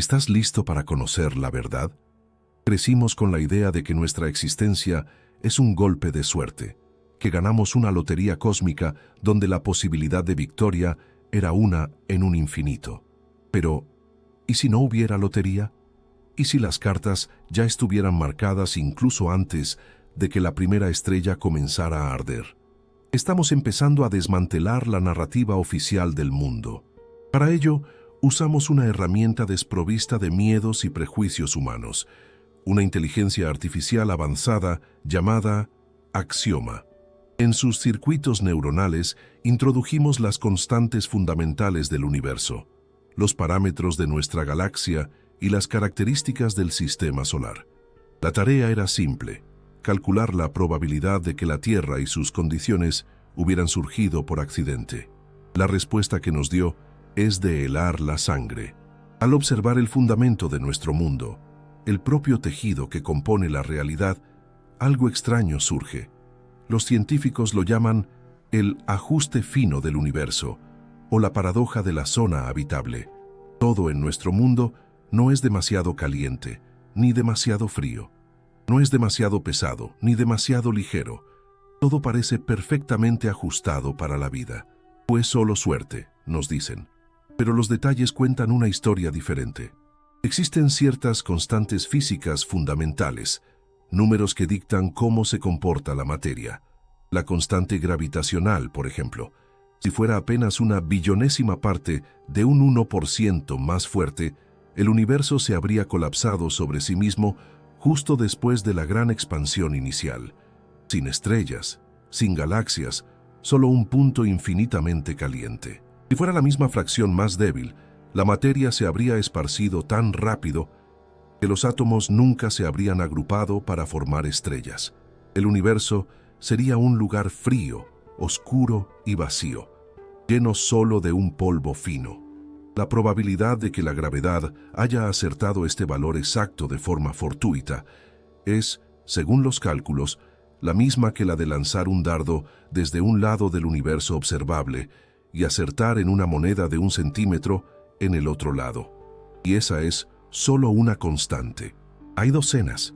¿Estás listo para conocer la verdad? Crecimos con la idea de que nuestra existencia es un golpe de suerte, que ganamos una lotería cósmica donde la posibilidad de victoria era una en un infinito. Pero, ¿y si no hubiera lotería? ¿Y si las cartas ya estuvieran marcadas incluso antes de que la primera estrella comenzara a arder? Estamos empezando a desmantelar la narrativa oficial del mundo. Para ello, usamos una herramienta desprovista de miedos y prejuicios humanos, una inteligencia artificial avanzada llamada Axioma. En sus circuitos neuronales introdujimos las constantes fundamentales del universo, los parámetros de nuestra galaxia y las características del sistema solar. La tarea era simple: calcular la probabilidad de que la Tierra y sus condiciones hubieran surgido por accidente. La respuesta que nos dio es de helar la sangre. Al observar el fundamento de nuestro mundo, el propio tejido que compone la realidad, algo extraño surge. Los científicos lo llaman el ajuste fino del universo o la paradoja de la zona habitable. Todo en nuestro mundo no es demasiado caliente, ni demasiado frío. No es demasiado pesado, ni demasiado ligero. Todo parece perfectamente ajustado para la vida. Pues solo suerte, nos dicen. Pero los detalles cuentan una historia diferente. Existen ciertas constantes físicas fundamentales, números que dictan cómo se comporta la materia. La constante gravitacional, por ejemplo. Si fuera apenas una billonésima parte de un 1% más fuerte, el universo se habría colapsado sobre sí mismo justo después de la gran expansión inicial. Sin estrellas, sin galaxias, solo un punto infinitamente caliente. Si fuera la misma fracción más débil, la materia se habría esparcido tan rápido que los átomos nunca se habrían agrupado para formar estrellas. El universo sería un lugar frío, oscuro y vacío, lleno solo de un polvo fino. La probabilidad de que la gravedad haya acertado este valor exacto de forma fortuita es, según los cálculos, la misma que la de lanzar un dardo desde un lado del universo observable y acertar en una moneda de 1 centímetro en el otro lado. Y esa es solo una constante. Hay docenas.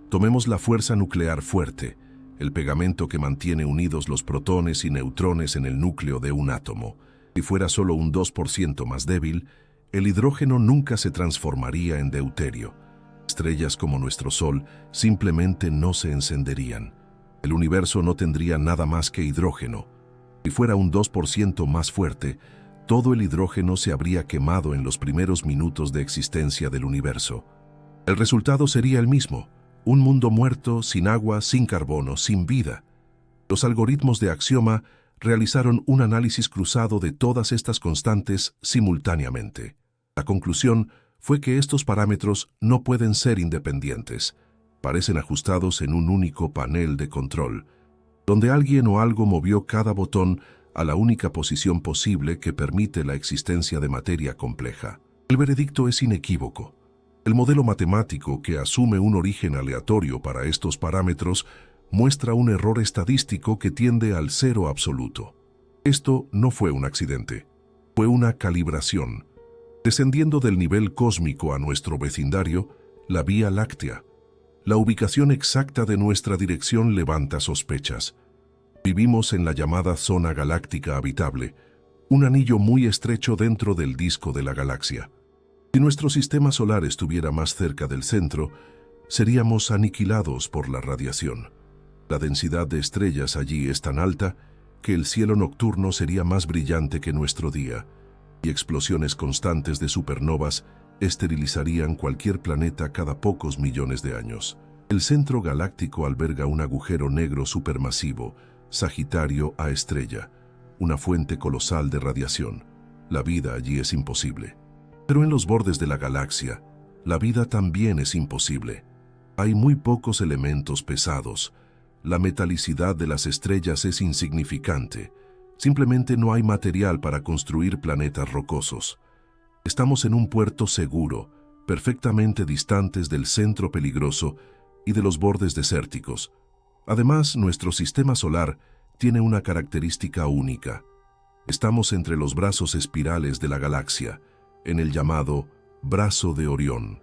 Tomemos la fuerza nuclear fuerte, el pegamento que mantiene unidos los protones y neutrones en el núcleo de un átomo. Si fuera solo un 2% más débil, el hidrógeno nunca se transformaría en deuterio. Estrellas como nuestro Sol simplemente no se encenderían. El universo no tendría nada más que hidrógeno. Si fuera un 2% más fuerte, todo el hidrógeno se habría quemado en los primeros minutos de existencia del universo. El resultado sería el mismo: un mundo muerto, sin agua, sin carbono, sin vida. Los algoritmos de Axioma realizaron un análisis cruzado de todas estas constantes simultáneamente. La conclusión fue que estos parámetros no pueden ser independientes. Parecen ajustados en un único panel de control, donde alguien o algo movió cada botón a la única posición posible que permite la existencia de materia compleja. El veredicto es inequívoco. El modelo matemático que asume un origen aleatorio para estos parámetros muestra un error estadístico que tiende al cero absoluto. Esto no fue un accidente, fue una calibración. Descendiendo del nivel cósmico a nuestro vecindario, la Vía Láctea. La ubicación exacta de nuestra dirección levanta sospechas. Vivimos en la llamada zona galáctica habitable, un anillo muy estrecho dentro del disco de la galaxia. Si nuestro sistema solar estuviera más cerca del centro, seríamos aniquilados por la radiación. La densidad de estrellas allí es tan alta que el cielo nocturno sería más brillante que nuestro día, y explosiones constantes de supernovas esterilizarían cualquier planeta cada pocos millones de años. El centro galáctico alberga un agujero negro supermasivo, Sagitario A estrella, una fuente colosal de radiación. La vida allí es imposible. Pero en los bordes de la galaxia, la vida también es imposible. Hay muy pocos elementos pesados. La metalicidad de las estrellas es insignificante. Simplemente no hay material para construir planetas rocosos. Estamos en un puerto seguro, perfectamente distantes del centro peligroso y de los bordes desérticos. Además, nuestro sistema solar tiene una característica única. Estamos entre los brazos espirales de la galaxia, en el llamado Brazo de Orión.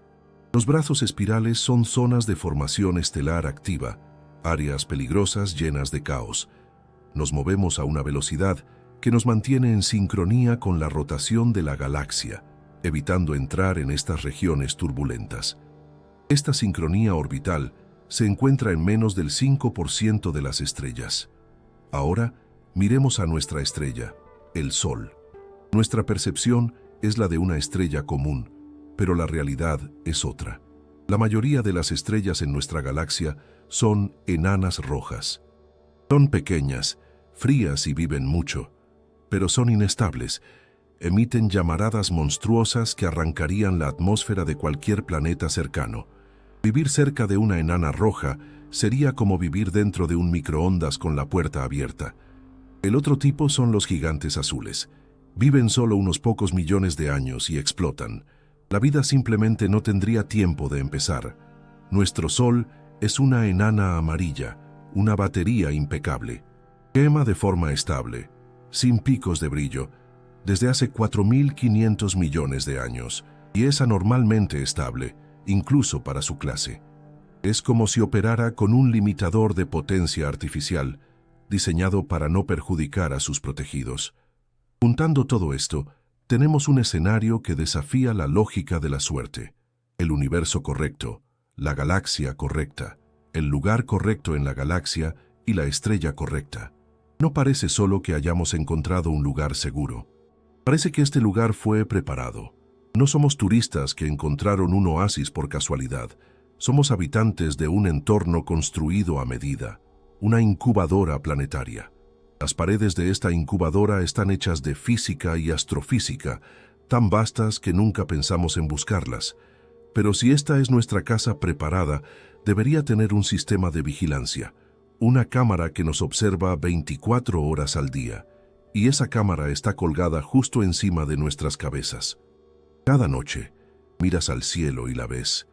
Los brazos espirales son zonas de formación estelar activa, áreas peligrosas llenas de caos. Nos movemos a una velocidad que nos mantiene en sincronía con la rotación de la galaxia, evitando entrar en estas regiones turbulentas. Esta sincronía orbital se encuentra en menos del 5% de las estrellas. Ahora, miremos a nuestra estrella, el Sol. Nuestra percepción es la de una estrella común, pero la realidad es otra. La mayoría de las estrellas en nuestra galaxia son enanas rojas. Son pequeñas, frías y viven mucho, pero son inestables. Emiten llamaradas monstruosas que arrancarían la atmósfera de cualquier planeta cercano. Vivir cerca de una enana roja sería como vivir dentro de un microondas con la puerta abierta. El otro tipo son los gigantes azules. Viven solo unos pocos millones de años y explotan. La vida simplemente no tendría tiempo de empezar. Nuestro Sol es una enana amarilla, una batería impecable. Quema de forma estable, sin picos de brillo, desde hace 4.500 millones de años, y es anormalmente estable, incluso para su clase. Es como si operara con un limitador de potencia artificial, diseñado para no perjudicar a sus protegidos. Juntando todo esto, tenemos un escenario que desafía la lógica de la suerte. El universo correcto, la galaxia correcta, el lugar correcto en la galaxia y la estrella correcta. No parece solo que hayamos encontrado un lugar seguro. Parece que este lugar fue preparado. No somos turistas que encontraron un oasis por casualidad. Somos habitantes de un entorno construido a medida, una incubadora planetaria. Las paredes de esta incubadora están hechas de física y astrofísica, tan vastas que nunca pensamos en buscarlas. Pero si esta es nuestra casa preparada, debería tener un sistema de vigilancia, una cámara que nos observa 24 horas al día, y esa cámara está colgada justo encima de nuestras cabezas. Cada noche, miras al cielo y la ves,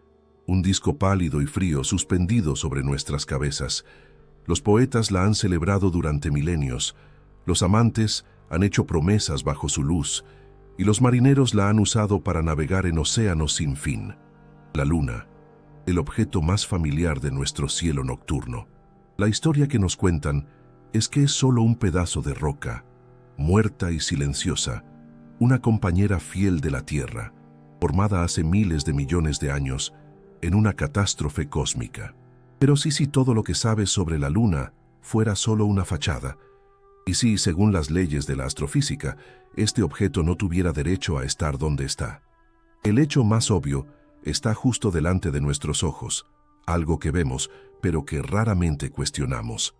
un disco pálido y frío suspendido sobre nuestras cabezas. Los poetas la han celebrado durante milenios, los amantes han hecho promesas bajo su luz, y los marineros la han usado para navegar en océanos sin fin. La luna, el objeto más familiar de nuestro cielo nocturno. La historia que nos cuentan es que es solo un pedazo de roca, muerta y silenciosa, una compañera fiel de la Tierra, formada hace miles de millones de años en una catástrofe cósmica. Pero si todo lo que sabes sobre la Luna fuera solo una fachada, y si, según las leyes de la astrofísica, este objeto no tuviera derecho a estar donde está. El hecho más obvio está justo delante de nuestros ojos, algo que vemos, pero que raramente cuestionamos.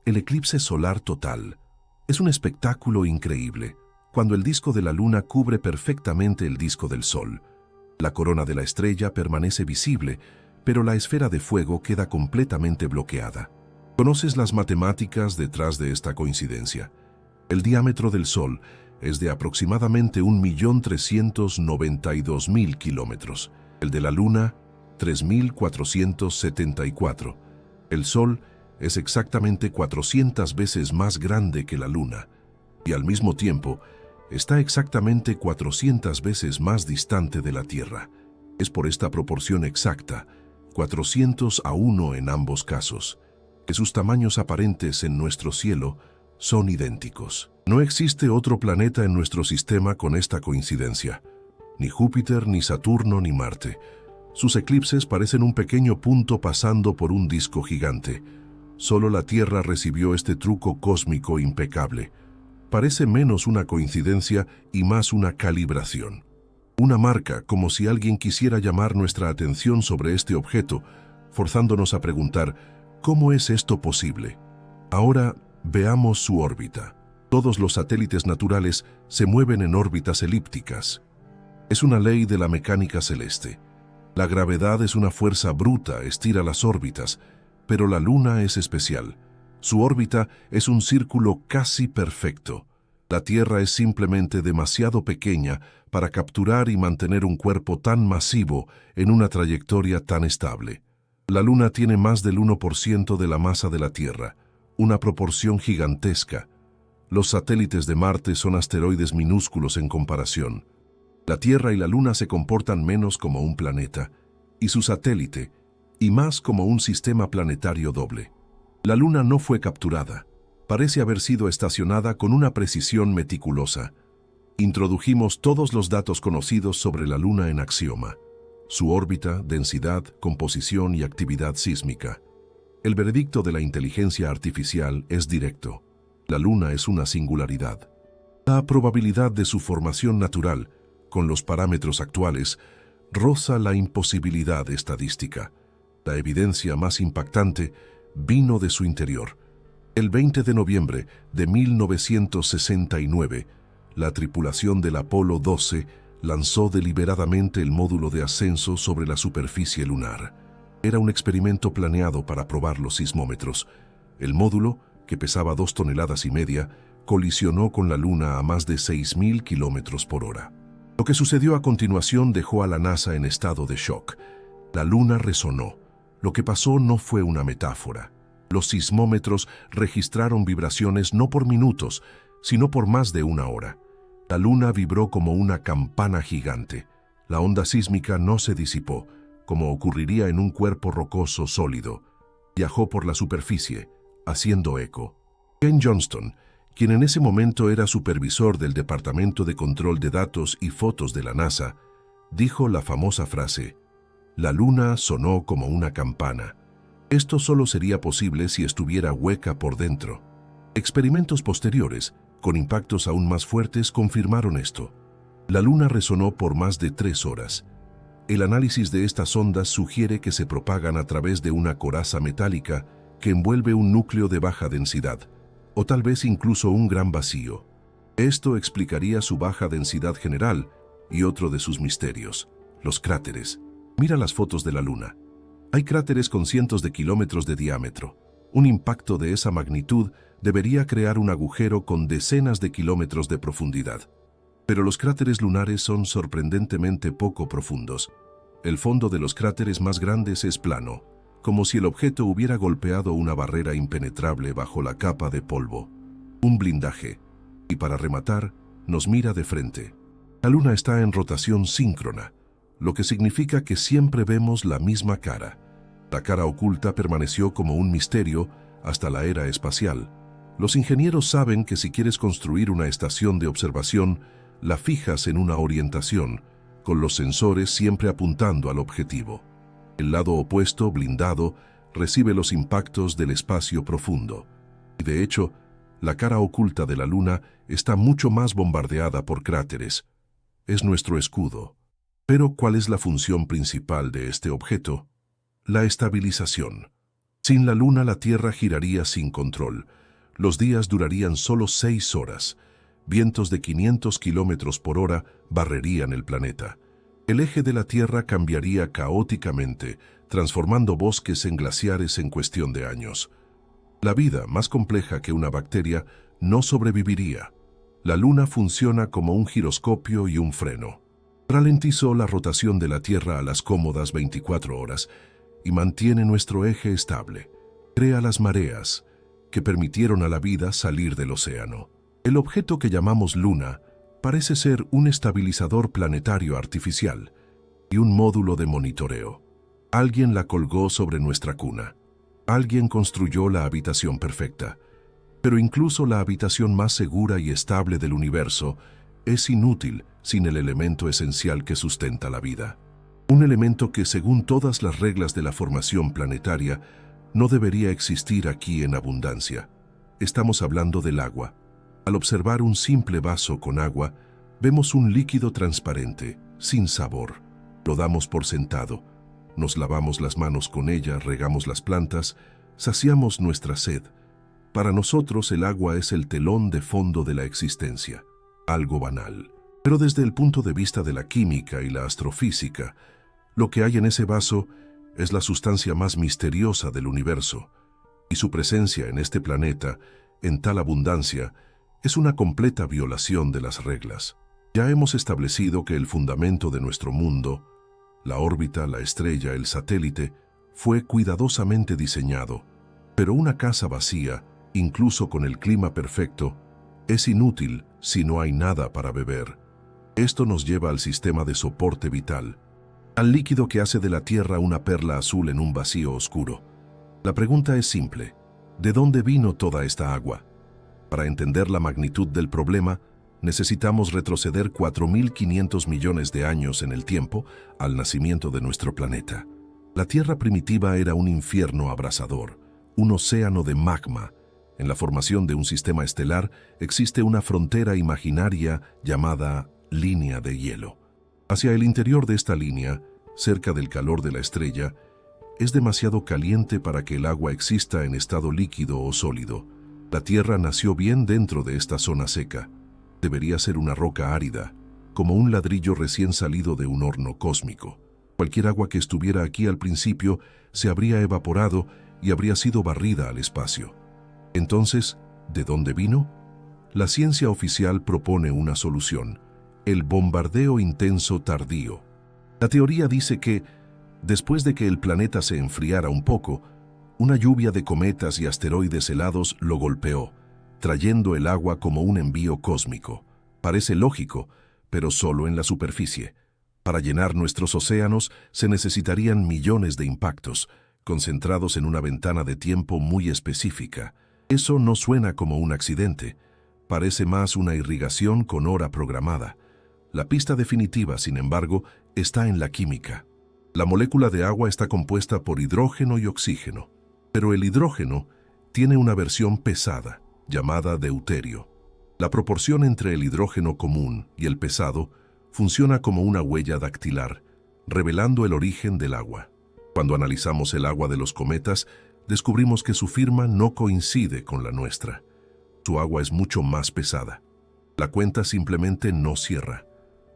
El eclipse solar total es un espectáculo increíble, cuando el disco de la Luna cubre perfectamente el disco del Sol. La corona de la estrella permanece visible, pero la esfera de fuego queda completamente bloqueada. ¿Conoces las matemáticas detrás de esta coincidencia? El diámetro del Sol es de aproximadamente 1.392.000 kilómetros. El de la Luna, 3.474. El Sol es exactamente 400 veces más grande que la Luna, y al mismo tiempo está exactamente 400 veces más distante de la Tierra. Es por esta proporción exacta, 400:1 en ambos casos, que sus tamaños aparentes en nuestro cielo son idénticos. No existe otro planeta en nuestro sistema con esta coincidencia. Ni Júpiter, ni Saturno, ni Marte. Sus eclipses parecen un pequeño punto pasando por un disco gigante. Solo la Tierra recibió este truco cósmico impecable. Parece menos una coincidencia y más una calibración. Una marca, como si alguien quisiera llamar nuestra atención sobre este objeto, forzándonos a preguntar, ¿cómo es esto posible? Ahora, veamos su órbita. Todos los satélites naturales se mueven en órbitas elípticas. Es una ley de la mecánica celeste. La gravedad es una fuerza bruta, estira las órbitas, pero la Luna es especial. Su órbita es un círculo casi perfecto. La Tierra es simplemente demasiado pequeña para capturar y mantener un cuerpo tan masivo en una trayectoria tan estable. La Luna tiene más del 1% de la masa de la Tierra, una proporción gigantesca. Los satélites de Marte son asteroides minúsculos en comparación. La Tierra y la Luna se comportan menos como un planeta, y su satélite, y más como un sistema planetario doble. La Luna no fue capturada. Parece haber sido estacionada con una precisión meticulosa. Introdujimos todos los datos conocidos sobre la Luna en Axioma: su órbita, densidad, composición y actividad sísmica. El veredicto de la inteligencia artificial es directo. La Luna es una singularidad. La probabilidad de su formación natural, con los parámetros actuales, roza la imposibilidad estadística. La evidencia más impactante vino de su interior. El 20 de noviembre de 1969, la tripulación del Apolo 12 lanzó deliberadamente el módulo de ascenso sobre la superficie lunar. Era un experimento planeado para probar los sismómetros. El módulo, que pesaba 2,5 toneladas, colisionó con la Luna a más de 6.000 kilómetros por hora. Lo que sucedió a continuación dejó a la NASA en estado de shock. La Luna resonó. Lo que pasó no fue una metáfora. Los sismómetros registraron vibraciones no por minutos, sino por más de 1 hora. La Luna vibró como una campana gigante. La onda sísmica no se disipó, como ocurriría en un cuerpo rocoso sólido. Viajó por la superficie, haciendo eco. Ken Johnston, quien en ese momento era supervisor del Departamento de Control de Datos y Fotos de la NASA, dijo la famosa frase: «La Luna sonó como una campana». Esto solo sería posible si estuviera hueca por dentro. Experimentos posteriores, con impactos aún más fuertes, confirmaron esto. La Luna resonó por más de 3 horas. El análisis de estas ondas sugiere que se propagan a través de una coraza metálica que envuelve un núcleo de baja densidad, o tal vez incluso un gran vacío. Esto explicaría su baja densidad general y otro de sus misterios: los cráteres. Mira las fotos de la Luna. Hay cráteres con cientos de kilómetros de diámetro. Un impacto de esa magnitud debería crear un agujero con decenas de kilómetros de profundidad. Pero los cráteres lunares son sorprendentemente poco profundos. El fondo de los cráteres más grandes es plano, como si el objeto hubiera golpeado una barrera impenetrable bajo la capa de polvo. Un blindaje. Y para rematar, nos mira de frente. La Luna está en rotación síncrona, lo que significa que siempre vemos la misma cara. La cara oculta permaneció como un misterio hasta la era espacial. Los ingenieros saben que si quieres construir una estación de observación, la fijas en una orientación, con los sensores siempre apuntando al objetivo. El lado opuesto, blindado, recibe los impactos del espacio profundo. Y de hecho, la cara oculta de la Luna está mucho más bombardeada por cráteres. Es nuestro escudo. Pero, ¿cuál es la función principal de este objeto? La estabilización. Sin la Luna, la Tierra giraría sin control. Los días durarían solo 6 horas. Vientos de 500 kilómetros por hora barrerían el planeta. El eje de la Tierra cambiaría caóticamente, transformando bosques en glaciares en cuestión de años. La vida, más compleja que una bacteria, no sobreviviría. La Luna funciona como un giroscopio y un freno. Ralentizó la rotación de la Tierra a las cómodas 24 horas y mantiene nuestro eje estable. Crea las mareas, que permitieron a la vida salir del océano. El objeto que llamamos Luna parece ser un estabilizador planetario artificial y un módulo de monitoreo. Alguien la colgó sobre nuestra cuna. Alguien construyó la habitación perfecta. Pero incluso la habitación más segura y estable del universo es inútil sin el elemento esencial que sustenta la vida. Un elemento que, según todas las reglas de la formación planetaria, no debería existir aquí en abundancia. Estamos hablando del agua. Al observar un simple vaso con agua, vemos un líquido transparente, sin sabor. Lo damos por sentado. Nos lavamos las manos con ella, regamos las plantas, saciamos nuestra sed. Para nosotros el agua es el telón de fondo de la existencia, algo banal. Pero desde el punto de vista de la química y la astrofísica, lo que hay en ese vaso es la sustancia más misteriosa del universo, y su presencia en este planeta, en tal abundancia, es una completa violación de las reglas. Ya hemos establecido que el fundamento de nuestro mundo, la órbita, la estrella, el satélite, fue cuidadosamente diseñado, pero una casa vacía, incluso con el clima perfecto, es inútil si no hay nada para beber. Esto nos lleva al sistema de soporte vital, al líquido que hace de la Tierra una perla azul en un vacío oscuro. La pregunta es simple: ¿de dónde vino toda esta agua? Para entender la magnitud del problema, necesitamos retroceder 4.500 millones de años en el tiempo al nacimiento de nuestro planeta. La Tierra primitiva era un infierno abrasador, un océano de magma. En la formación de un sistema estelar existe una frontera imaginaria llamada línea de hielo. Hacia el interior de esta línea, cerca del calor de la estrella, es demasiado caliente para que el agua exista en estado líquido o sólido. La Tierra nació bien dentro de esta zona seca. Debería ser una roca árida, como un ladrillo recién salido de un horno cósmico. Cualquier agua que estuviera aquí al principio se habría evaporado y habría sido barrida al espacio. Entonces, ¿de dónde vino? La ciencia oficial propone una solución: el bombardeo intenso tardío. La teoría dice que, después de que el planeta se enfriara un poco, una lluvia de cometas y asteroides helados lo golpeó, trayendo el agua como un envío cósmico. Parece lógico, pero solo en la superficie. Para llenar nuestros océanos se necesitarían millones de impactos, concentrados en una ventana de tiempo muy específica. Eso no suena como un accidente, parece más una irrigación con hora programada. La pista definitiva, sin embargo, está en la química. La molécula de agua está compuesta por hidrógeno y oxígeno, pero el hidrógeno tiene una versión pesada, llamada deuterio. La proporción entre el hidrógeno común y el pesado funciona como una huella dactilar, revelando el origen del agua. Cuando analizamos el agua de los cometas, descubrimos que su firma no coincide con la nuestra. Su agua es mucho más pesada. La cuenta simplemente no cierra.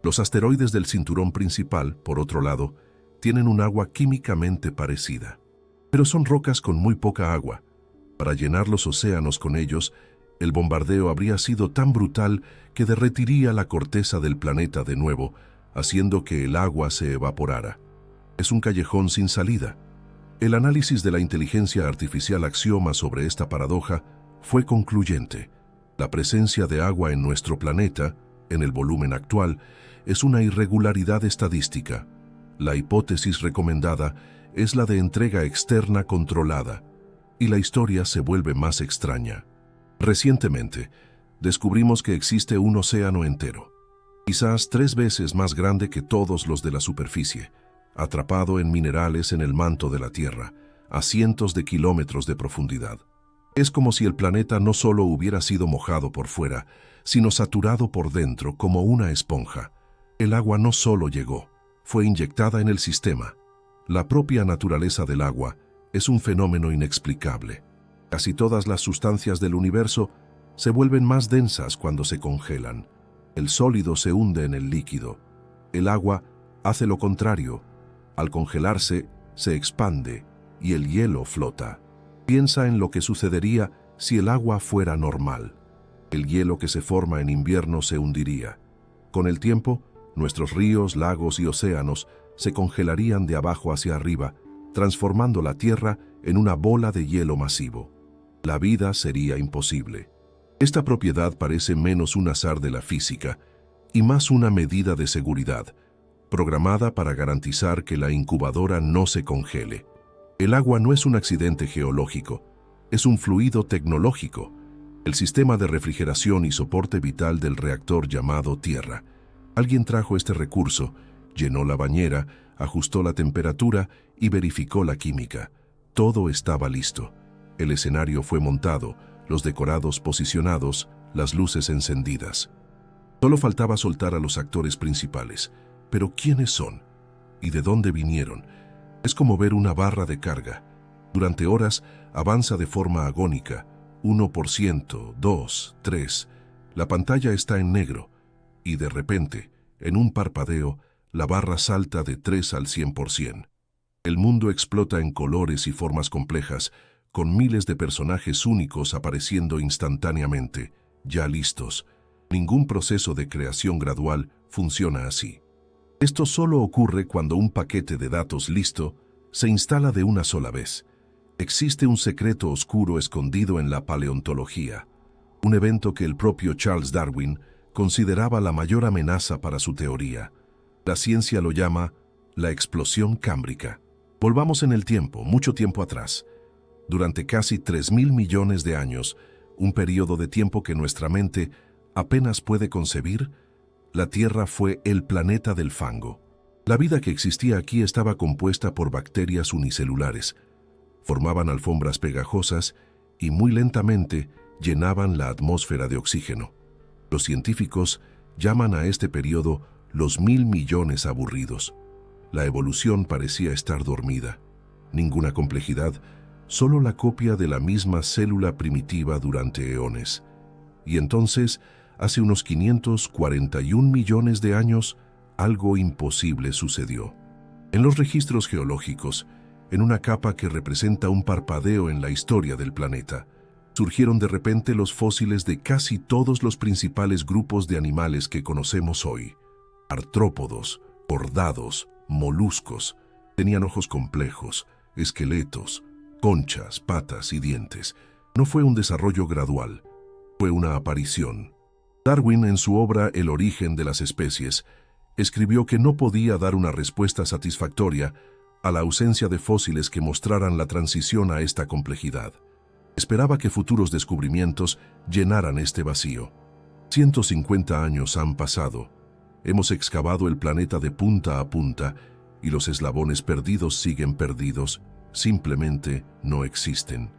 Los asteroides del cinturón principal, por otro lado, tienen un agua químicamente parecida. Pero son rocas con muy poca agua. Para llenar los océanos con ellos, el bombardeo habría sido tan brutal que derretiría la corteza del planeta de nuevo, haciendo que el agua se evaporara. Es un callejón sin salida. El análisis de la inteligencia artificial Axioma sobre esta paradoja fue concluyente. La presencia de agua en nuestro planeta, en el volumen actual, es una irregularidad estadística. La hipótesis recomendada es la de entrega externa controlada, y la historia se vuelve más extraña. Recientemente, descubrimos que existe un océano entero, quizás 3 veces más grande que todos los de la superficie, atrapado en minerales en el manto de la Tierra, a cientos de kilómetros de profundidad. Es como si el planeta no solo hubiera sido mojado por fuera, sino saturado por dentro como una esponja. El agua no solo llegó, fue inyectada en el sistema. La propia naturaleza del agua es un fenómeno inexplicable. Casi todas las sustancias del universo se vuelven más densas cuando se congelan. El sólido se hunde en el líquido. El agua hace lo contrario. Al congelarse, se expande y el hielo flota. Piensa en lo que sucedería si el agua fuera normal. El hielo que se forma en invierno se hundiría. Con el tiempo, nuestros ríos, lagos y océanos se congelarían de abajo hacia arriba, transformando la Tierra en una bola de hielo masivo. La vida sería imposible. Esta propiedad parece menos un azar de la física y más una medida de seguridad, programada para garantizar que la incubadora no se congele. El agua no es un accidente geológico, es un fluido tecnológico, el sistema de refrigeración y soporte vital del reactor llamado Tierra. Alguien trajo este recurso, llenó la bañera, ajustó la temperatura y verificó la química. Todo estaba listo. El escenario fue montado, los decorados posicionados, las luces encendidas. Solo faltaba soltar a los actores principales. Pero ¿quiénes son? ¿Y de dónde vinieron? Es como ver una barra de carga. Durante horas avanza de forma agónica. 1%, 2, 3. La pantalla está en negro. Y de repente, en un parpadeo, la barra salta de 3 al 100%. El mundo explota en colores y formas complejas, con miles de personajes únicos apareciendo instantáneamente, ya listos. Ningún proceso de creación gradual funciona así. Esto solo ocurre cuando un paquete de datos listo se instala de una sola vez. Existe un secreto oscuro escondido en la paleontología, un evento que el propio Charles Darwin consideraba la mayor amenaza para su teoría. La ciencia lo llama la explosión cámbrica. Volvamos en el tiempo, mucho tiempo atrás. Durante casi 3.000 millones de años, un periodo de tiempo que nuestra mente apenas puede concebir, la Tierra fue el planeta del fango. La vida que existía aquí estaba compuesta por bacterias unicelulares. Formaban alfombras pegajosas y muy lentamente llenaban la atmósfera de oxígeno. Los científicos llaman a este periodo los 1.000 millones aburridos. La evolución parecía estar dormida. Ninguna complejidad, solo la copia de la misma célula primitiva durante eones. Y entonces, hace unos 541 millones de años, algo imposible sucedió. En los registros geológicos, en una capa que representa un parpadeo en la historia del planeta, surgieron de repente los fósiles de casi todos los principales grupos de animales que conocemos hoy. Artrópodos, cordados, moluscos, tenían ojos complejos, esqueletos, conchas, patas y dientes. No fue un desarrollo gradual, fue una aparición. Darwin, en su obra El origen de las especies, escribió que no podía dar una respuesta satisfactoria a la ausencia de fósiles que mostraran la transición a esta complejidad. Esperaba que futuros descubrimientos llenaran este vacío. 150 años han pasado. Hemos excavado el planeta de punta a punta y los eslabones perdidos siguen perdidos, simplemente no existen.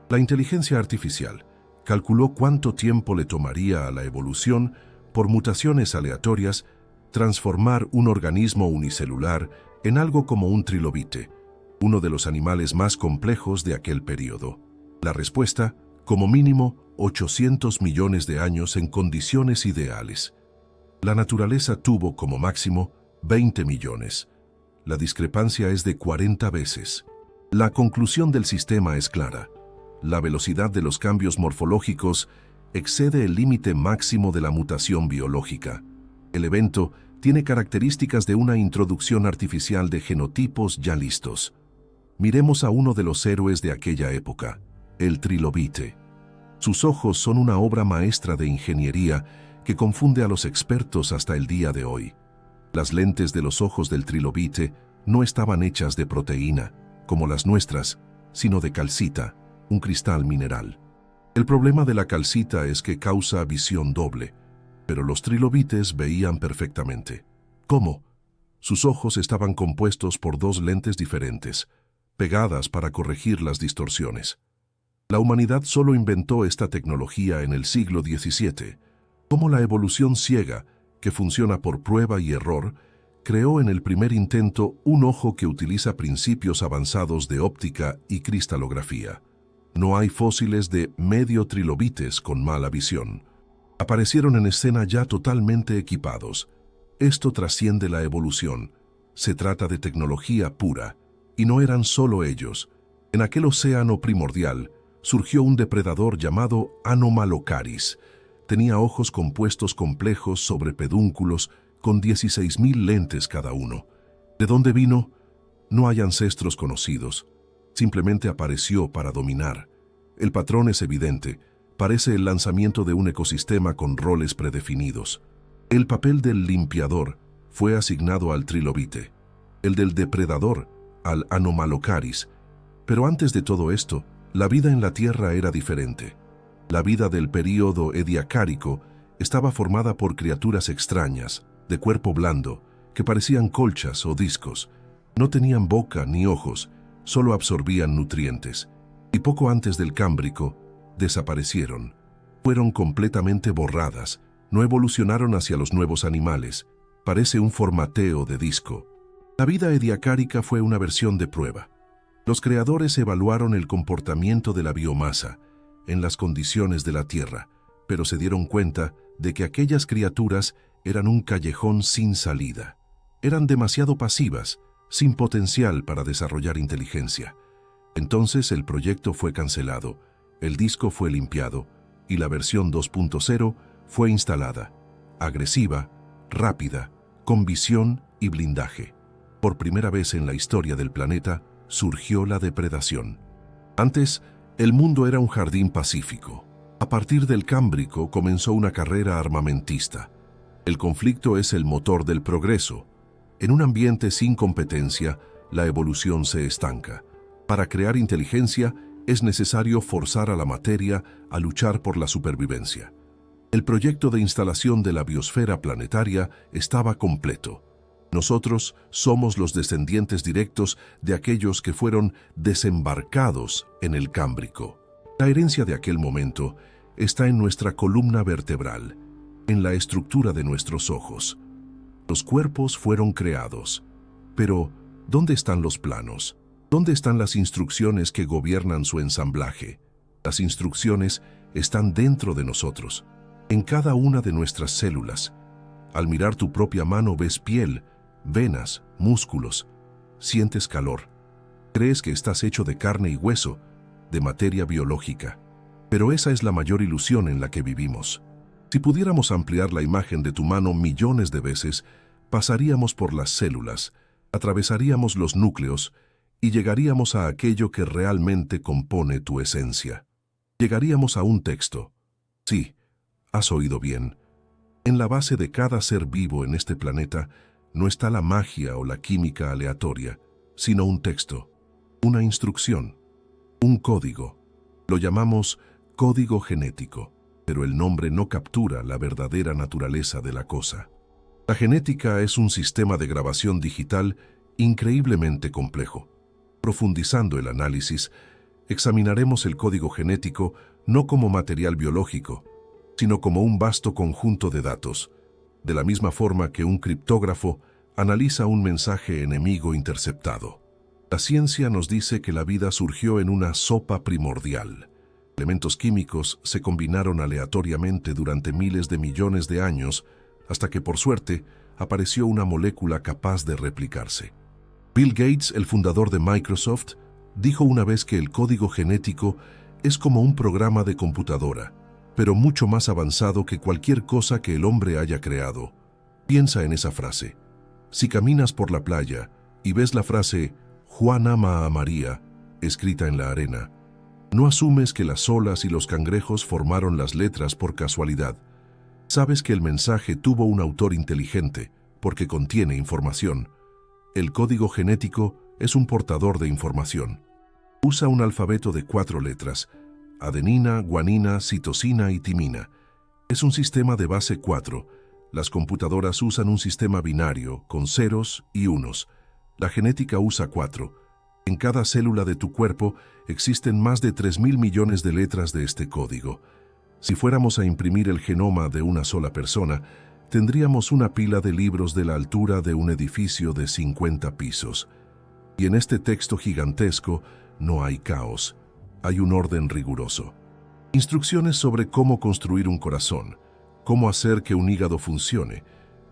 La inteligencia artificial calculó cuánto tiempo le tomaría a la evolución, por mutaciones aleatorias, transformar un organismo unicelular en algo como un trilobite, uno de los animales más complejos de aquel periodo. La respuesta, como mínimo 800 millones de años en condiciones ideales. La naturaleza tuvo como máximo 20 millones. La discrepancia es de 40 veces. La conclusión del sistema es clara. La velocidad de los cambios morfológicos excede el límite máximo de la mutación biológica. El evento tiene características de una introducción artificial de genotipos ya listos. Miremos a uno de los héroes de aquella época, el trilobite. Sus ojos son una obra maestra de ingeniería que confunde a los expertos hasta el día de hoy. Las lentes de los ojos del trilobite no estaban hechas de proteína, como las nuestras, sino de calcita, un cristal mineral. El problema de la calcita es que causa visión doble, pero los trilobites veían perfectamente. ¿Cómo? Sus ojos estaban compuestos por dos lentes diferentes, pegadas para corregir las distorsiones. La humanidad solo inventó esta tecnología en el siglo XVII. Como la evolución ciega, que funciona por prueba y error, creó en el primer intento un ojo que utiliza principios avanzados de óptica y cristalografía. No hay fósiles de medio trilobites con mala visión. Aparecieron en escena ya totalmente equipados. Esto trasciende la evolución. Se trata de tecnología pura. Y no eran solo ellos. En aquel océano primordial surgió un depredador llamado Anomalocaris. Tenía ojos compuestos complejos sobre pedúnculos con 16.000 lentes cada uno. ¿De dónde vino? No hay ancestros conocidos. Simplemente apareció para dominar. El patrón es evidente. Parece el lanzamiento de un ecosistema con roles predefinidos. El papel del limpiador fue asignado al trilobite, el del depredador al Anomalocaris. Pero antes de todo esto, la vida en la Tierra era diferente. La vida del período ediacárico estaba formada por criaturas extrañas, de cuerpo blando, que parecían colchas o discos. No tenían boca ni ojos, solo absorbían nutrientes. Y poco antes del Cámbrico, desaparecieron. Fueron completamente borradas, no evolucionaron hacia los nuevos animales. Parece un formateo de disco. La vida ediacárica fue una versión de prueba. Los creadores evaluaron el comportamiento de la biomasa en las condiciones de la Tierra, pero se dieron cuenta de que aquellas criaturas eran un callejón sin salida. Eran demasiado pasivas, sin potencial para desarrollar inteligencia. Entonces el proyecto fue cancelado, el disco fue limpiado y la versión 2.0 fue instalada, agresiva, rápida, con visión y blindaje. Por primera vez en la historia del planeta surgió la depredación. Antes, el mundo era un jardín pacífico. A partir del Cámbrico comenzó una carrera armamentista. El conflicto es el motor del progreso. En un ambiente sin competencia, la evolución se estanca. Para crear inteligencia, es necesario forzar a la materia a luchar por la supervivencia. El proyecto de instalación de la biosfera planetaria estaba completo. Nosotros somos los descendientes directos de aquellos que fueron desembarcados en el Cámbrico. La herencia de aquel momento está en nuestra columna vertebral, en la estructura de nuestros ojos. Los cuerpos fueron creados, pero ¿dónde están los planos? ¿Dónde están las instrucciones que gobiernan su ensamblaje? Las instrucciones están dentro de nosotros, en cada una de nuestras células. Al mirar tu propia mano ves piel, venas, músculos, sientes calor. Crees que estás hecho de carne y hueso, de materia biológica. Pero esa es la mayor ilusión en la que vivimos. Si pudiéramos ampliar la imagen de tu mano millones de veces, pasaríamos por las células, atravesaríamos los núcleos y llegaríamos a aquello que realmente compone tu esencia. Llegaríamos a un texto. Sí, has oído bien. En la base de cada ser vivo en este planeta no está la magia o la química aleatoria, sino un texto, una instrucción, un código. Lo llamamos código genético, pero el nombre no captura la verdadera naturaleza de la cosa. La genética es un sistema de grabación digital increíblemente complejo. Profundizando el análisis, examinaremos el código genético no como material biológico, sino como un vasto conjunto de datos, de la misma forma que un criptógrafo analiza un mensaje enemigo interceptado. La ciencia nos dice que la vida surgió en una sopa primordial. Elementos químicos se combinaron aleatoriamente durante miles de millones de años, hasta que por suerte apareció una molécula capaz de replicarse. Bill Gates, el fundador de Microsoft, dijo una vez que el código genético es como un programa de computadora, pero mucho más avanzado que cualquier cosa que el hombre haya creado. Piensa en esa frase. Si caminas por la playa y ves la frase «Juan ama a María» escrita en la arena, no asumes que las olas y los cangrejos formaron las letras por casualidad. Sabes que el mensaje tuvo un autor inteligente, porque contiene información. El código genético es un portador de información. Usa un alfabeto de 4 letras: adenina, guanina, citosina y timina. Es un sistema de base 4. Las computadoras usan un sistema binario, con ceros y unos. La genética usa 4. En cada célula de tu cuerpo existen más de 3.000 millones de letras de este código. Si fuéramos a imprimir el genoma de una sola persona, tendríamos una pila de libros de la altura de un edificio de 50 pisos. Y en este texto gigantesco no hay caos, hay un orden riguroso. Instrucciones sobre cómo construir un corazón, cómo hacer que un hígado funcione,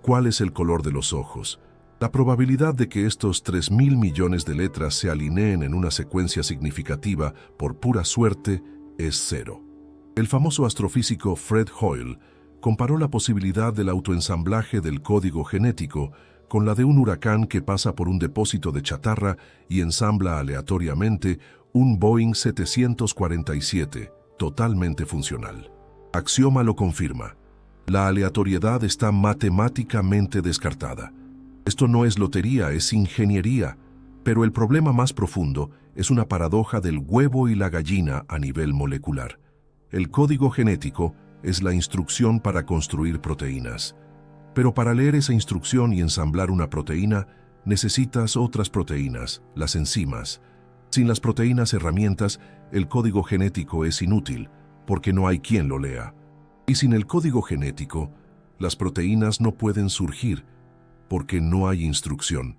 cuál es el color de los ojos. La probabilidad de que estos 3.000 millones de letras se alineen en una secuencia significativa por pura suerte es 0. El famoso astrofísico Fred Hoyle comparó la posibilidad del autoensamblaje del código genético con la de un huracán que pasa por un depósito de chatarra y ensambla aleatoriamente un Boeing 747, totalmente funcional. Axioma lo confirma. La aleatoriedad está matemáticamente descartada. Esto no es lotería, es ingeniería. Pero el problema más profundo es una paradoja del huevo y la gallina a nivel molecular. El código genético es la instrucción para construir proteínas. Pero para leer esa instrucción y ensamblar una proteína, necesitas otras proteínas, las enzimas. Sin las proteínas herramientas, el código genético es inútil, porque no hay quien lo lea. Y sin el código genético, las proteínas no pueden surgir, porque no hay instrucción.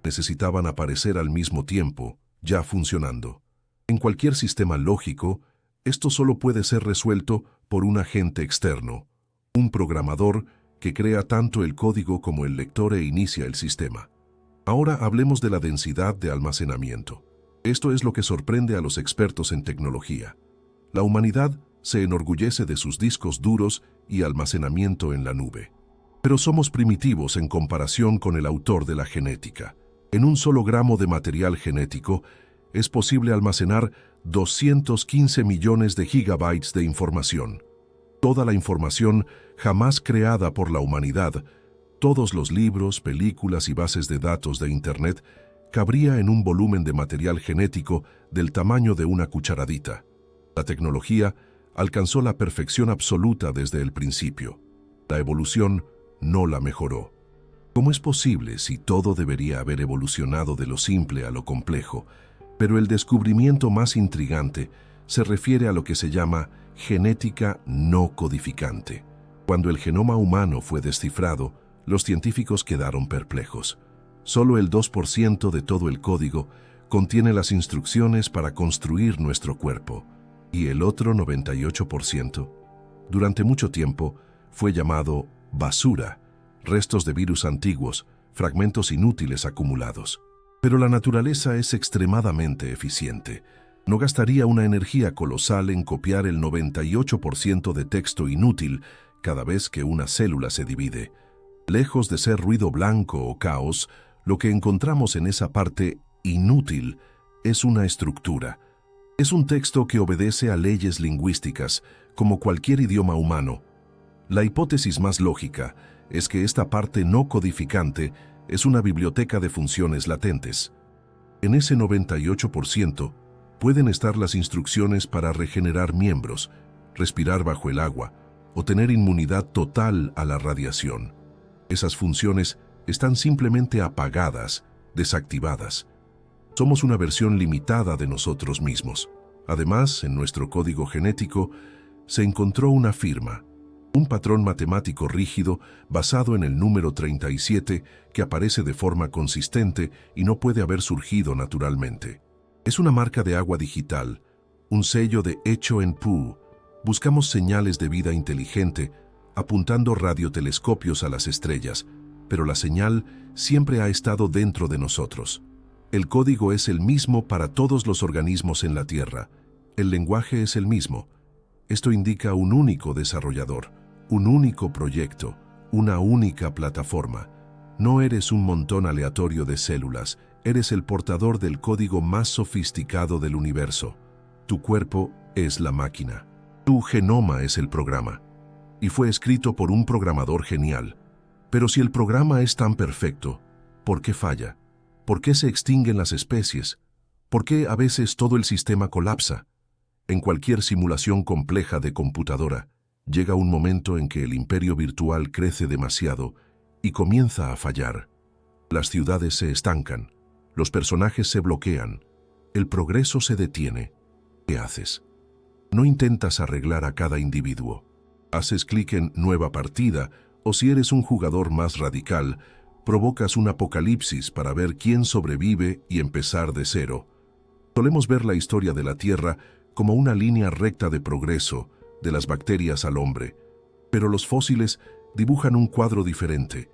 Necesitaban aparecer al mismo tiempo, ya funcionando. En cualquier sistema lógico, esto solo puede ser resuelto por un agente externo, un programador que crea tanto el código como el lector e inicia el sistema. Ahora hablemos de la densidad de almacenamiento. Esto es lo que sorprende a los expertos en tecnología. La humanidad se enorgullece de sus discos duros y almacenamiento en la nube. Pero somos primitivos en comparación con el autor de la genética. En un solo gramo de material genético es posible almacenar 215 millones de gigabytes de información. Toda la información jamás creada por la humanidad, todos los libros, películas y bases de datos de Internet, cabría en un volumen de material genético del tamaño de una cucharadita. La tecnología alcanzó la perfección absoluta desde el principio. La evolución no la mejoró. ¿Cómo es posible si todo debería haber evolucionado de lo simple a lo complejo? Pero el descubrimiento más intrigante se refiere a lo que se llama genética no codificante. Cuando el genoma humano fue descifrado, los científicos quedaron perplejos. Solo el 2% de todo el código contiene las instrucciones para construir nuestro cuerpo, y el otro 98%, durante mucho tiempo, fue llamado basura, restos de virus antiguos, fragmentos inútiles acumulados. Pero la naturaleza es extremadamente eficiente. No gastaría una energía colosal en copiar el 98% de texto inútil cada vez que una célula se divide. Lejos de ser ruido blanco o caos, lo que encontramos en esa parte inútil es una estructura. Es un texto que obedece a leyes lingüísticas, como cualquier idioma humano. La hipótesis más lógica es que esta parte no codificante es una biblioteca de funciones latentes. En ese 98% pueden estar las instrucciones para regenerar miembros, respirar bajo el agua o tener inmunidad total a la radiación. Esas funciones están simplemente apagadas, desactivadas. Somos una versión limitada de nosotros mismos. Además, en nuestro código genético se encontró una firma, un patrón matemático rígido basado en el número 37 que aparece de forma consistente y no puede haber surgido naturalmente. Es una marca de agua digital, un sello de hecho en Pooh. Buscamos señales de vida inteligente apuntando radiotelescopios a las estrellas, pero la señal siempre ha estado dentro de nosotros. El código es el mismo para todos los organismos en la Tierra. El lenguaje es el mismo. Esto indica un único desarrollador, un único proyecto, una única plataforma. No eres un montón aleatorio de células, eres el portador del código más sofisticado del universo. Tu cuerpo es la máquina. Tu genoma es el programa. Y fue escrito por un programador genial. Pero si el programa es tan perfecto, ¿por qué falla? ¿Por qué se extinguen las especies? ¿Por qué a veces todo el sistema colapsa? En cualquier simulación compleja de computadora, llega un momento en que el imperio virtual crece demasiado y comienza a fallar. Las ciudades se estancan, los personajes se bloquean, el progreso se detiene. ¿Qué haces? No intentas arreglar a cada individuo. Haces clic en Nueva partida o si eres un jugador más radical, provocas un apocalipsis para ver quién sobrevive y empezar de cero. Solemos ver la historia de la Tierra como una línea recta de progreso, de las bacterias al hombre. Pero los fósiles dibujan un cuadro diferente.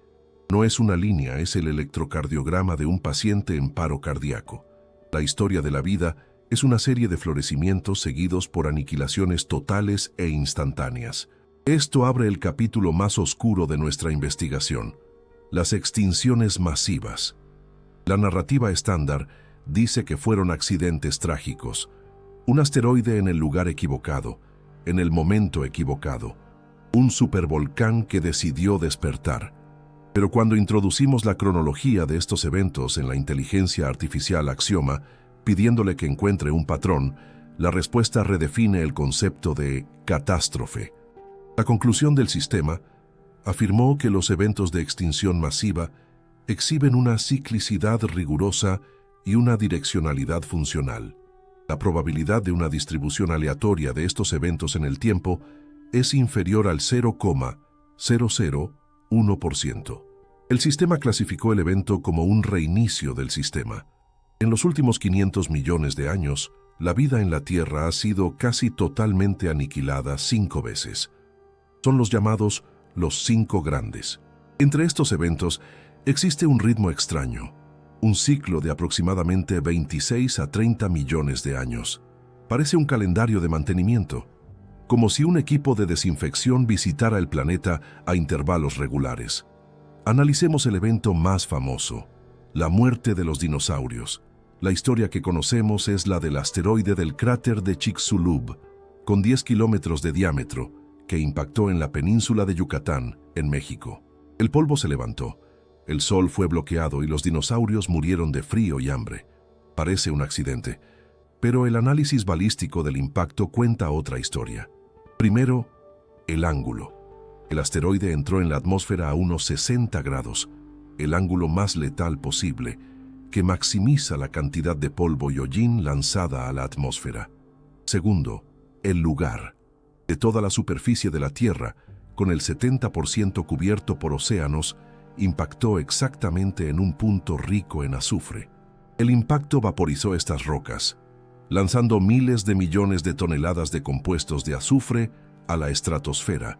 No es una línea, es el electrocardiograma de un paciente en paro cardíaco. La historia de la vida es una serie de florecimientos seguidos por aniquilaciones totales e instantáneas. Esto abre el capítulo más oscuro de nuestra investigación: las extinciones masivas. La narrativa estándar dice que fueron accidentes trágicos, un asteroide en el lugar equivocado, en el momento equivocado, un supervolcán que decidió despertar. Pero cuando introducimos la cronología de estos eventos en la inteligencia artificial Axioma, pidiéndole que encuentre un patrón, la respuesta redefine el concepto de catástrofe. La conclusión del sistema afirmó que los eventos de extinción masiva exhiben una ciclicidad rigurosa y una direccionalidad funcional. La probabilidad de una distribución aleatoria de estos eventos en el tiempo es inferior al 0,001%. El sistema clasificó el evento como un reinicio del sistema. En los últimos 500 millones de años, la vida en la Tierra ha sido casi totalmente aniquilada 5 veces. Son los llamados los 5 grandes. Entre estos eventos existe un ritmo extraño, un ciclo de aproximadamente 26 a 30 millones de años. Parece un calendario de mantenimiento, como si un equipo de desinfección visitara el planeta a intervalos regulares. Analicemos el evento más famoso, la muerte de los dinosaurios. La historia que conocemos es la del asteroide del cráter de Chicxulub, con 10 kilómetros de diámetro, que impactó en la península de Yucatán, en México. El polvo se levantó, el sol fue bloqueado y los dinosaurios murieron de frío y hambre. Parece un accidente, pero el análisis balístico del impacto cuenta otra historia. Primero, el ángulo. El asteroide entró en la atmósfera a unos 60 grados, el ángulo más letal posible, que maximiza la cantidad de polvo y hollín lanzada a la atmósfera. Segundo, el lugar. De toda la superficie de la Tierra, con el 70% cubierto por océanos, impactó exactamente en un punto rico en azufre. El impacto vaporizó estas rocas, lanzando miles de millones de toneladas de compuestos de azufre a la estratosfera,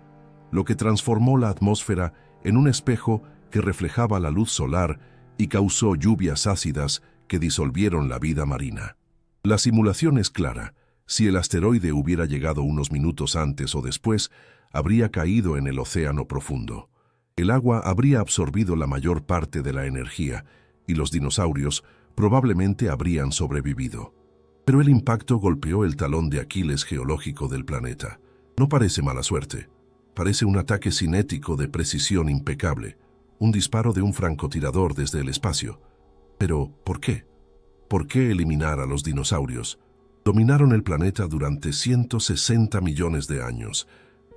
lo que transformó la atmósfera en un espejo que reflejaba la luz solar y causó lluvias ácidas que disolvieron la vida marina. La simulación es clara. Si el asteroide hubiera llegado unos minutos antes o después, habría caído en el océano profundo. El agua habría absorbido la mayor parte de la energía y los dinosaurios probablemente habrían sobrevivido. Pero el impacto golpeó el talón de Aquiles geológico del planeta. No parece mala suerte. Parece un ataque cinético de precisión impecable, un disparo de un francotirador desde el espacio. Pero, ¿por qué? ¿Por qué eliminar a los dinosaurios? Dominaron el planeta durante 160 millones de años.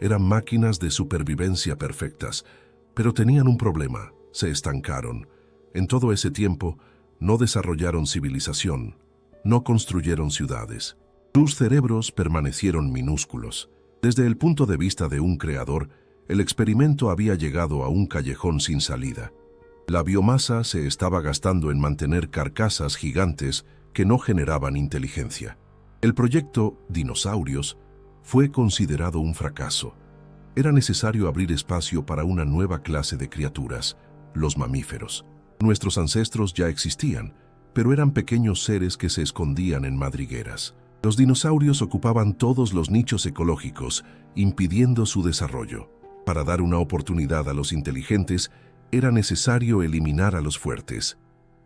Eran máquinas de supervivencia perfectas, pero tenían un problema: se estancaron. En todo ese tiempo, no desarrollaron civilización, no construyeron ciudades. Sus cerebros permanecieron minúsculos. Desde el punto de vista de un creador, el experimento había llegado a un callejón sin salida. La biomasa se estaba gastando en mantener carcasas gigantes que no generaban inteligencia. El proyecto Dinosaurios fue considerado un fracaso. Era necesario abrir espacio para una nueva clase de criaturas, los mamíferos. Nuestros ancestros ya existían, pero eran pequeños seres que se escondían en madrigueras. Los dinosaurios ocupaban todos los nichos ecológicos, impidiendo su desarrollo. Para dar una oportunidad a los inteligentes, era necesario eliminar a los fuertes.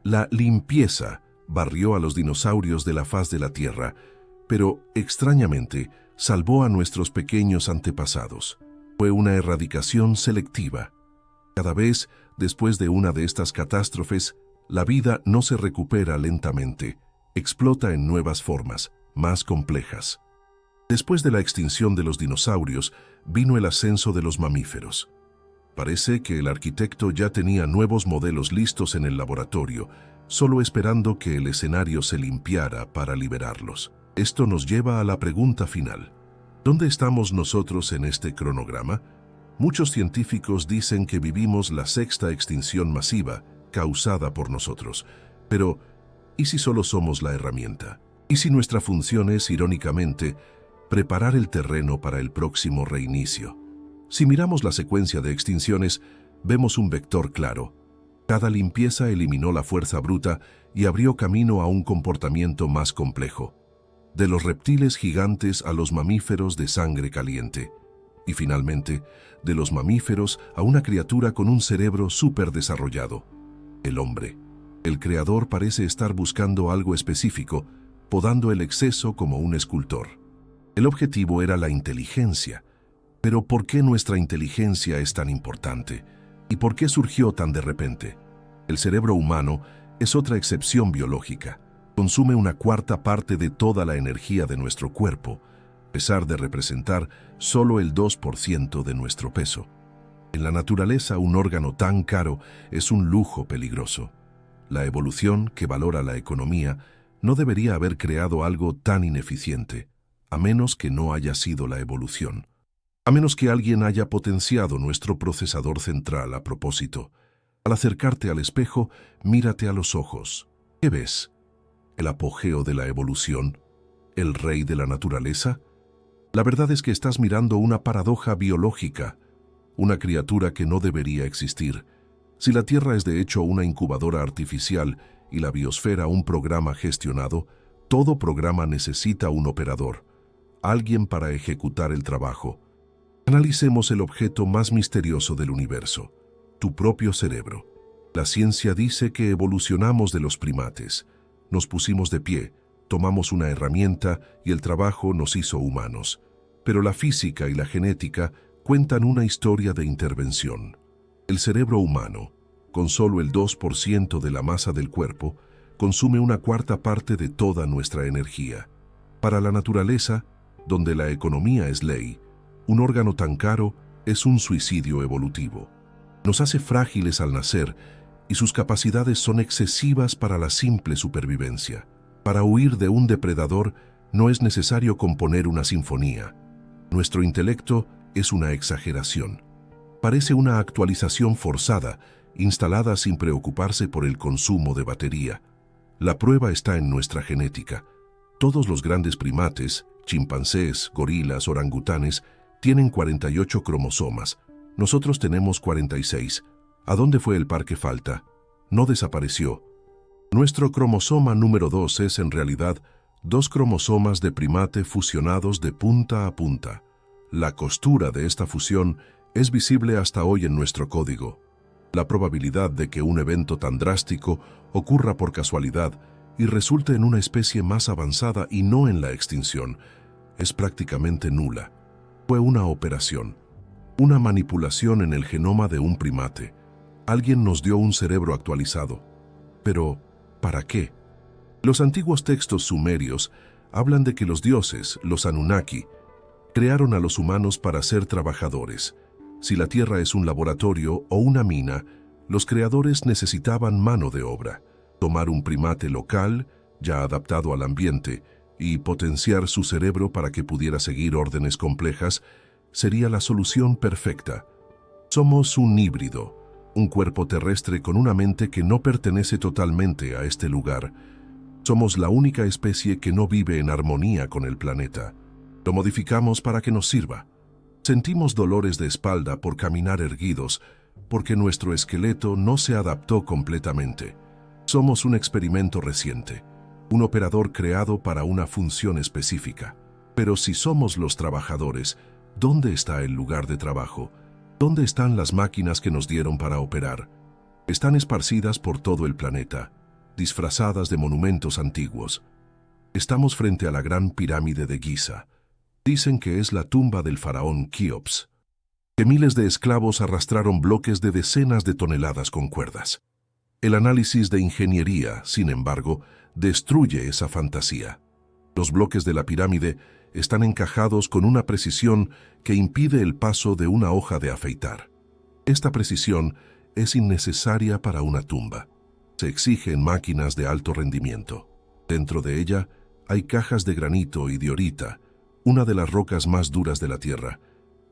La limpieza barrió a los dinosaurios de la faz de la Tierra, pero, extrañamente, salvó a nuestros pequeños antepasados. Fue una erradicación selectiva. Cada vez, después de una de estas catástrofes, la vida no se recupera lentamente, explota en nuevas formas, más complejas. Después de la extinción de los dinosaurios, vino el ascenso de los mamíferos. Parece que el arquitecto ya tenía nuevos modelos listos en el laboratorio, solo esperando que el escenario se limpiara para liberarlos. Esto nos lleva a la pregunta final. ¿Dónde estamos nosotros en este cronograma? Muchos científicos dicen que vivimos la sexta extinción masiva causada por nosotros. Pero, ¿y si solo somos la herramienta? ¿Y si nuestra función es, irónicamente, preparar el terreno para el próximo reinicio? Si miramos la secuencia de extinciones, vemos un vector claro. Cada limpieza eliminó la fuerza bruta y abrió camino a un comportamiento más complejo. De los reptiles gigantes a los mamíferos de sangre caliente. Y finalmente, de los mamíferos a una criatura con un cerebro superdesarrollado, el hombre. El creador parece estar buscando algo específico, podando el exceso como un escultor. El objetivo era la inteligencia. Pero ¿por qué nuestra inteligencia es tan importante? ¿Y por qué surgió tan de repente? El cerebro humano es otra excepción biológica. Consume una cuarta parte de toda la energía de nuestro cuerpo, a pesar de representar solo el 2% de nuestro peso. En la naturaleza, un órgano tan caro es un lujo peligroso. La evolución, que valora la economía, no debería haber creado algo tan ineficiente, a menos que no haya sido la evolución. A menos que alguien haya potenciado nuestro procesador central a propósito. Al acercarte al espejo, mírate a los ojos. ¿Qué ves? ¿El apogeo de la evolución? ¿El rey de la naturaleza? La verdad es que estás mirando una paradoja biológica, una criatura que no debería existir. Si la Tierra es de hecho una incubadora artificial y la biosfera un programa gestionado, todo programa necesita un operador, alguien para ejecutar el trabajo. Analicemos el objeto más misterioso del universo, tu propio cerebro. La ciencia dice que evolucionamos de los primates. Nos pusimos de pie, tomamos una herramienta y el trabajo nos hizo humanos. pero la física y la genética cuentan una historia de intervención. El cerebro humano, con solo el 2% de la masa del cuerpo, consume una cuarta parte de toda nuestra energía. Para la naturaleza, donde la economía es ley, un órgano tan caro es un suicidio evolutivo. Nos hace frágiles al nacer y sus capacidades son excesivas para la simple supervivencia. Para huir de un depredador no es necesario componer una sinfonía. Nuestro intelecto es una exageración. Parece una actualización forzada, instalada sin preocuparse por el consumo de batería. La prueba está en nuestra genética. Todos los grandes primates, chimpancés, gorilas, orangutanes, tienen 48 cromosomas. Nosotros tenemos 46. ¿A dónde fue el par que falta? No desapareció. Nuestro cromosoma número 2 es en realidad 2 cromosomas de primate fusionados de punta a punta. La costura de esta fusión es visible hasta hoy en nuestro código. La probabilidad de que un evento tan drástico ocurra por casualidad y resulte en una especie más avanzada y no en la extinción es prácticamente nula. Fue una operación, una manipulación en el genoma de un primate. Alguien nos dio un cerebro actualizado. Pero, ¿para qué? Los antiguos textos sumerios hablan de que los dioses, los Anunnaki, crearon a los humanos para ser trabajadores. Si la Tierra es un laboratorio o una mina, los creadores necesitaban mano de obra. Tomar un primate local, ya adaptado al ambiente, y potenciar su cerebro para que pudiera seguir órdenes complejas, sería la solución perfecta. Somos un híbrido, un cuerpo terrestre con una mente que no pertenece totalmente a este lugar. Somos la única especie que no vive en armonía con el planeta. Lo modificamos para que nos sirva. Sentimos dolores de espalda por caminar erguidos, porque nuestro esqueleto no se adaptó completamente. Somos un experimento reciente, un operador creado para una función específica. Pero si somos los trabajadores, ¿dónde está el lugar de trabajo? ¿Dónde están las máquinas que nos dieron para operar? Están esparcidas por todo el planeta, disfrazadas de monumentos antiguos. Estamos frente a la Gran Pirámide de Giza. Dicen que es la tumba del faraón Keops, que miles de esclavos arrastraron bloques de decenas de toneladas con cuerdas. El análisis de ingeniería, sin embargo, destruye esa fantasía. Los bloques de la pirámide están encajados con una precisión que impide el paso de una hoja de afeitar. Esta precisión es innecesaria para una tumba. Se exige en máquinas de alto rendimiento. Dentro de ella hay cajas de granito y diorita, una de las rocas más duras de la Tierra,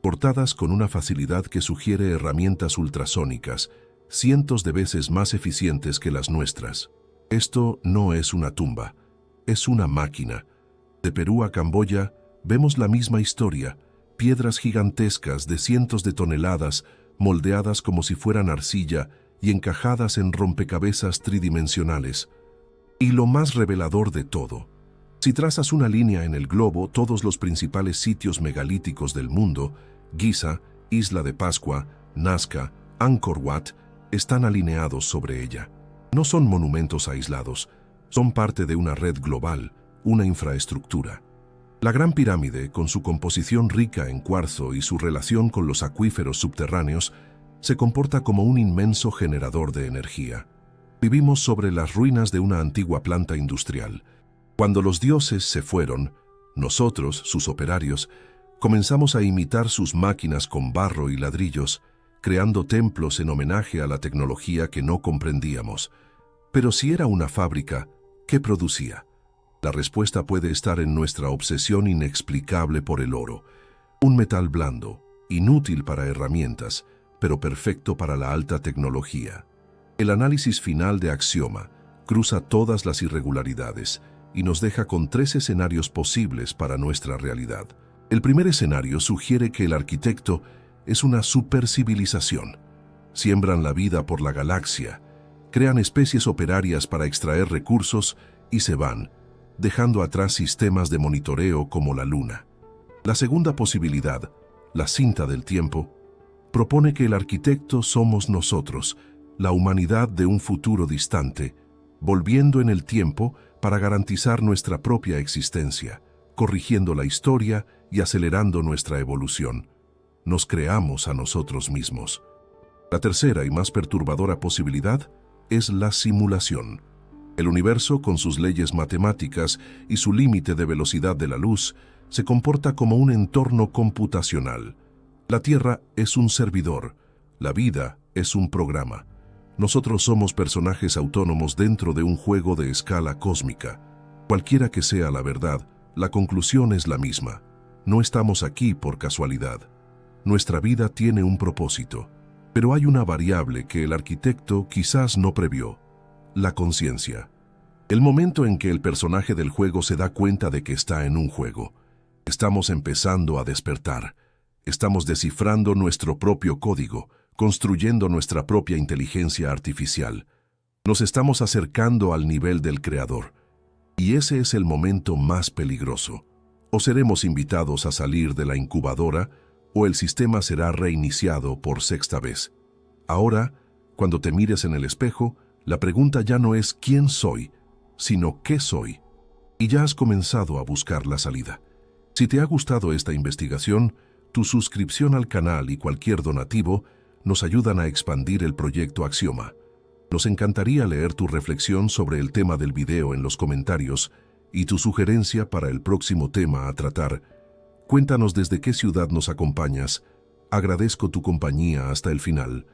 cortadas con una facilidad que sugiere herramientas ultrasónicas, cientos de veces más eficientes que las nuestras. Esto no es una tumba, es una máquina. De Perú a Camboya vemos la misma historia, piedras gigantescas de cientos de toneladas, moldeadas como si fueran arcilla y encajadas en rompecabezas tridimensionales. Y lo más revelador de todo, si trazas una línea en el globo, todos los principales sitios megalíticos del mundo, Giza, Isla de Pascua, Nazca, Angkor Wat, están alineados sobre ella. No son monumentos aislados, son parte de una red global, una infraestructura. La Gran Pirámide, con su composición rica en cuarzo y su relación con los acuíferos subterráneos, se comporta como un inmenso generador de energía. Vivimos sobre las ruinas de una antigua planta industrial. Cuando los dioses se fueron, nosotros, sus operarios, comenzamos a imitar sus máquinas con barro y ladrillos, creando templos en homenaje a la tecnología que no comprendíamos. Pero si era una fábrica, ¿qué producía? La respuesta puede estar en nuestra obsesión inexplicable por el oro, un metal blando, inútil para herramientas, pero perfecto para la alta tecnología. El análisis final de Axioma cruza todas las irregularidades y nos deja con 3 escenarios posibles para nuestra realidad. El primer escenario sugiere que el arquitecto es una supercivilización. Siembran la vida por la galaxia, crean especies operarias para extraer recursos y se van, dejando atrás sistemas de monitoreo como la Luna. La segunda posibilidad, la cinta del tiempo, propone que el arquitecto somos nosotros, la humanidad de un futuro distante, volviendo en el tiempo para garantizar nuestra propia existencia, corrigiendo la historia y acelerando nuestra evolución. Nos creamos a nosotros mismos. La tercera y más perturbadora posibilidad es la simulación. El universo, con sus leyes matemáticas y su límite de velocidad de la luz, se comporta como un entorno computacional. La Tierra es un servidor, la vida es un programa. Nosotros somos personajes autónomos dentro de un juego de escala cósmica. Cualquiera que sea la verdad, la conclusión es la misma. No estamos aquí por casualidad. Nuestra vida tiene un propósito, pero hay una variable que el arquitecto quizás no previó: la conciencia. El momento en que el personaje del juego se da cuenta de que está en un juego. Estamos empezando a despertar. Estamos descifrando nuestro propio código, construyendo nuestra propia inteligencia artificial. Nos estamos acercando al nivel del creador. Y ese es el momento más peligroso. O seremos invitados a salir de la incubadora, o el sistema será reiniciado por sexta vez. Ahora, cuando te mires en el espejo, la pregunta ya no es ¿quién soy?, sino ¿qué soy? Y ya has comenzado a buscar la salida. Si te ha gustado esta investigación, tu suscripción al canal y cualquier donativo nos ayudan a expandir el proyecto Axioma. Nos encantaría leer tu reflexión sobre el tema del video en los comentarios y tu sugerencia para el próximo tema a tratar. Cuéntanos desde qué ciudad nos acompañas. Agradezco tu compañía hasta el final.